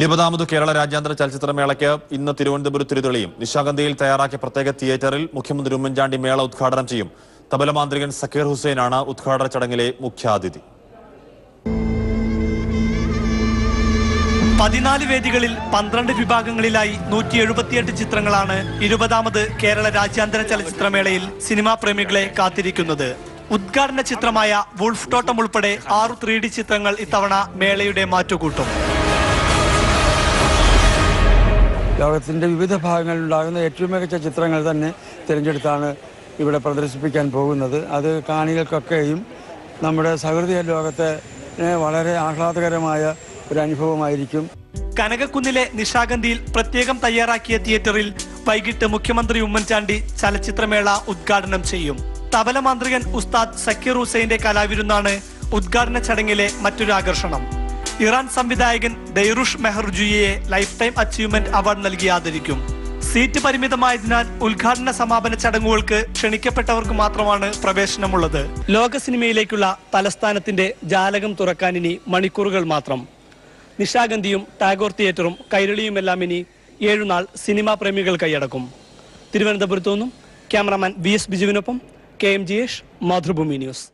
20ാമത് കേരള രാജ്യാന്തര ചലച്ചിത്രമേളയ്ക്ക് ഇന്ന് തിരുവനന്തപുരത്ത് തിരുതെളിയും. നിശാഗന്ധിയിൽ തയ്യാറാക്കിയ പ്രത്യേക തിയേറ്ററിൽ മുഖ്യമന്ത്രി ഉമ്മൻചാണ്ടി മേള ഉദ്ഘാടനം ചെയ്യും. തബലമാന്ത്രികൻ സക്കീർ ഹുസൈനാണ് ഉദ്ഘാടന ചടങ്ങിലെ മുഖ്യാതിഥി. 14 വേദികളിൽ 12 വിഭാഗങ്ങളിലായി 178 ചിത്രങ്ങളാണ് 20ാമത് കേരള രാജ്യാന്തര ചലച്ചിത്രമേളയിൽ സിനിമാ പ്രേമികളെ കാത്തിരിക്കുന്നത്. ഉദ്ഘാടന ചിത്രമായ വുൾഫ് ടോട്ടം ഉൾപ്പെടെ 6 3D ചിത്രങ്ങൾ ഇത്തവണ മേളയുടെ മാറ്റുകൂട്ടും. ലോകത്തിന്റെ വിവിധ ഭാഗങ്ങളിലുണ്ടാകുന്ന ഏറ്റവും മികച്ച ചിത്രങ്ങൾ തന്നെ തിരഞ്ഞെടുത്താണ് ഇവിടെ പ്രദർശിപ്പിക്കാൻ പോകുന്നത്. അത് കാണികൾക്കൊക്കെയും നമ്മുടെ സഹൃദയ ലോകത്തെ വളരെ ആഹ്ലാദകരമായ ഒരു അനുഭവമായിരിക്കും. കനകക്കുന്നിലെ നിശാഗന്ധിയിൽ പ്രത്യേകം തയ്യാറാക്കിയ തിയേറ്ററിൽ വൈകിട്ട് മുഖ്യമന്ത്രി ഉമ്മൻചാണ്ടി ചലച്ചിത്രമേള ഉദ്ഘാടനം ചെയ്യും. തബലമാന്ത്രികൻ ഉസ്താദ് സക്കീർ ഹുസൈന്റെ കലാവിരുന്നാണ് ഉദ്ഘാടന ചടങ്ങിലെ മറ്റൊരു ആകർഷണം. ഇറാൻ സംവിധായകൻ ദൈറുഷ് മെഹർജുയെ ലൈഫ് ടൈം അച്ചീവ്മെന്റ് അവാർഡ് നൽകി ആദരിക്കും. സീറ്റ് പരിമിതമായതിനാൽ ഉദ്ഘാടന സമാപന ചടങ്ങുകൾക്ക് ക്ഷണിക്കപ്പെട്ടവർക്ക് മാത്രമാണ് പ്രവേശനമുള്ളത്. ലോക സിനിമയിലേക്കുള്ള തലസ്ഥാനത്തിന്റെ ജാലകം തുറക്കാൻ ഇനി മണിക്കൂറുകൾ മാത്രം. നിശാഗന്ധിയും ടാഗോർ തിയേറ്ററും കൈരളിയുമെല്ലാം ഇനി 7 നാൾ സിനിമാ പ്രേമികൾ കൈയടക്കും. തിരുവനന്തപുരത്തു നിന്നും ക്യാമറാമാൻ VS ബിജുവിനൊപ്പം KM ജിയേഷ്, മാതൃഭൂമി ന്യൂസ്.